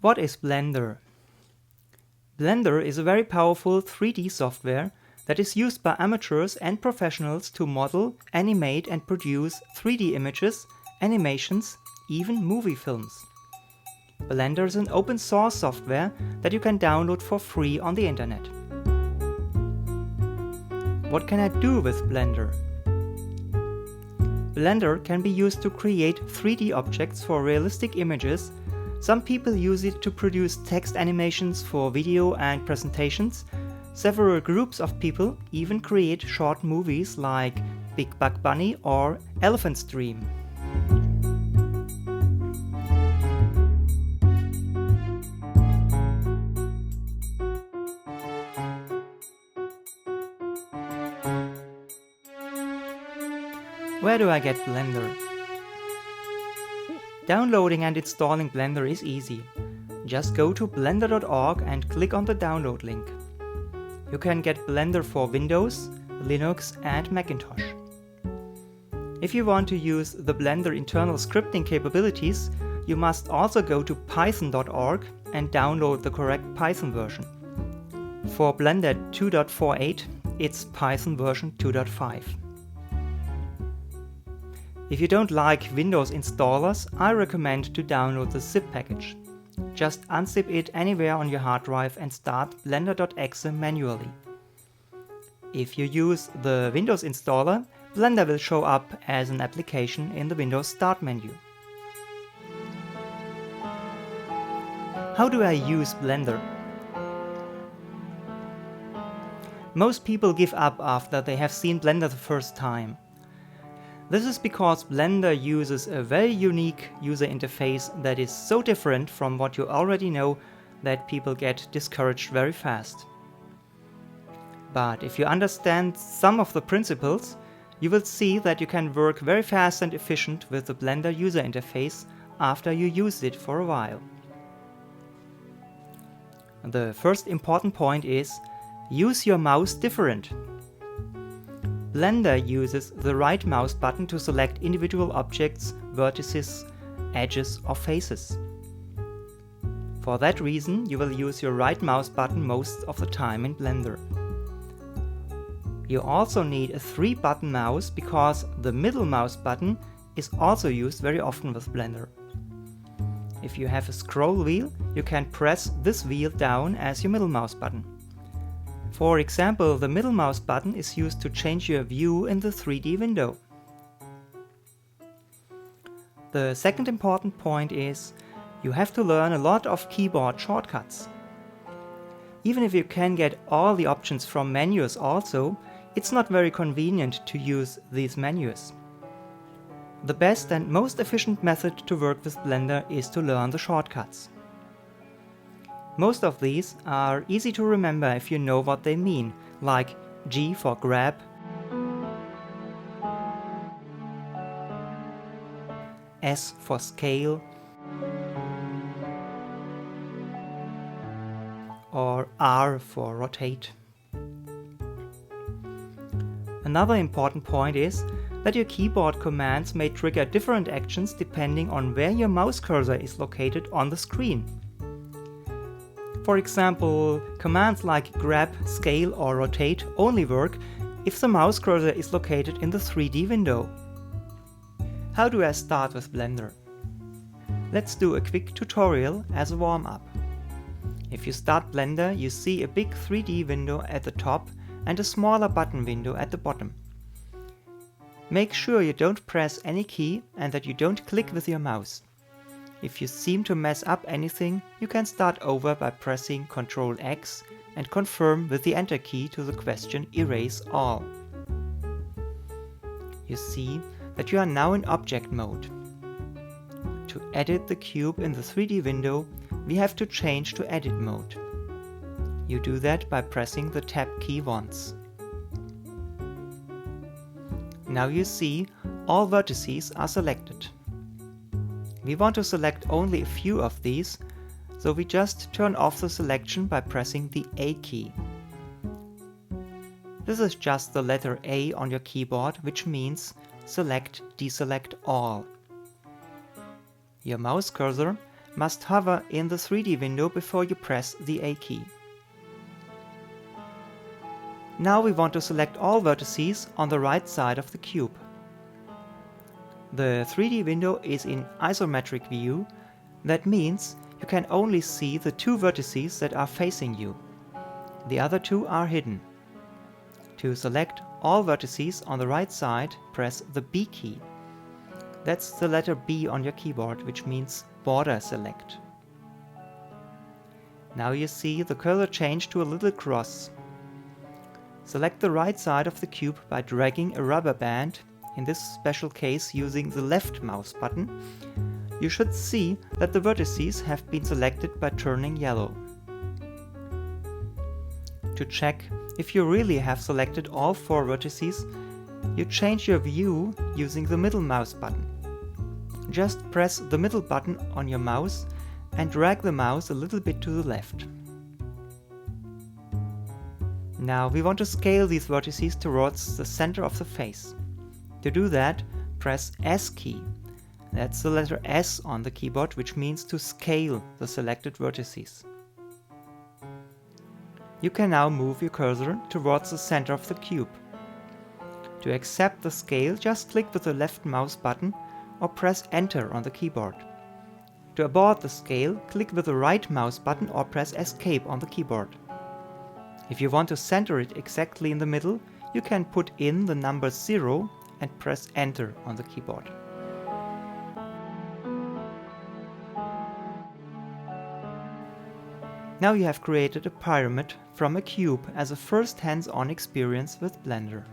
What is Blender? Blender is a very powerful 3D software that is used by amateurs and professionals to model, animate and produce 3D images, animations, even movie films. Blender is an open source software that you can download for free on the internet. What can I do with Blender? Blender can be used to create 3D objects for realistic images. Some people use it to produce text animations for video and presentations. Several groups of people even create short movies like Big Bug Bunny or Elephant's Dream. Where do I get Blender? Downloading and installing Blender is easy. Just go to blender.org and click on the download link. You can get Blender for Windows, Linux and Macintosh. If you want to use the Blender internal scripting capabilities, you must also go to python.org and download the correct Python version. For Blender 2.48, it's Python version 2.5. If you don't like Windows installers, I recommend to download the zip package. Just unzip it anywhere on your hard drive and start blender.exe manually. If you use the Windows installer, Blender will show up as an application in the Windows Start menu. How do I use Blender? Most people give up after they have seen Blender the first time. This is because Blender uses a very unique user interface that is so different from what you already know that people get discouraged very fast. But if you understand some of the principles, you will see that you can work very fast and efficient with the Blender user interface after you use it for a while. The first important point is, use your mouse different. Blender uses the right mouse button to select individual objects, vertices, edges or faces. For that reason, you will use your right mouse button most of the time in Blender. You also need a 3-button mouse because the middle mouse button is also used very often with Blender. If you have a scroll wheel, you can press this wheel down as your middle mouse button. For example, the middle mouse button is used to change your view in the 3D window. The second important point is, you have to learn a lot of keyboard shortcuts. Even if you can get all the options from menus also, it's not very convenient to use these menus. The best and most efficient method to work with Blender is to learn the shortcuts. Most of these are easy to remember if you know what they mean, like G for grab, S for scale, or R for rotate. Another important point is that your keyboard commands may trigger different actions depending on where your mouse cursor is located on the screen. For example, commands like grab, scale or rotate only work if the mouse cursor is located in the 3D window. How do I start with Blender? Let's do a quick tutorial as a warm-up. If you start Blender, you see a big 3D window at the top and a smaller button window at the bottom. Make sure you don't press any key and that you don't click with your mouse. If you seem to mess up anything, you can start over by pressing Ctrl X and confirm with the Enter key to the question Erase All. You see that you are now in object mode. To edit the cube in the 3D window, we have to change to edit mode. You do that by pressing the Tab key once. Now you see all vertices are selected. We want to select only a few of these, so we just turn off the selection by pressing the A key. This is just the letter A on your keyboard, which means select, deselect all. Your mouse cursor must hover in the 3D window before you press the A key. Now we want to select all vertices on the right side of the cube. The 3D window is in isometric view. That means you can only see the 2 vertices that are facing you. The other 2 are hidden. To select all vertices on the right side, press the B key. That's the letter B on your keyboard, which means border select. Now you see the cursor change to a little cross. Select the right side of the cube by dragging a rubber band, in this special case using the left mouse button. You should see that the vertices have been selected by turning yellow. To check if you really have selected all 4 vertices, you change your view using the middle mouse button. Just press the middle button on your mouse and drag the mouse a little bit to the left. Now we want to scale these vertices towards the center of the face. To do that, press S key. That's the letter S on the keyboard, which means to scale the selected vertices. You can now move your cursor towards the center of the cube. To accept the scale, just click with the left mouse button or press Enter on the keyboard. To abort the scale, click with the right mouse button or press Escape on the keyboard. If you want to center it exactly in the middle, you can put in the number 0 and press Enter on the keyboard. Now you have created a pyramid from a cube as a first hands-on experience with Blender.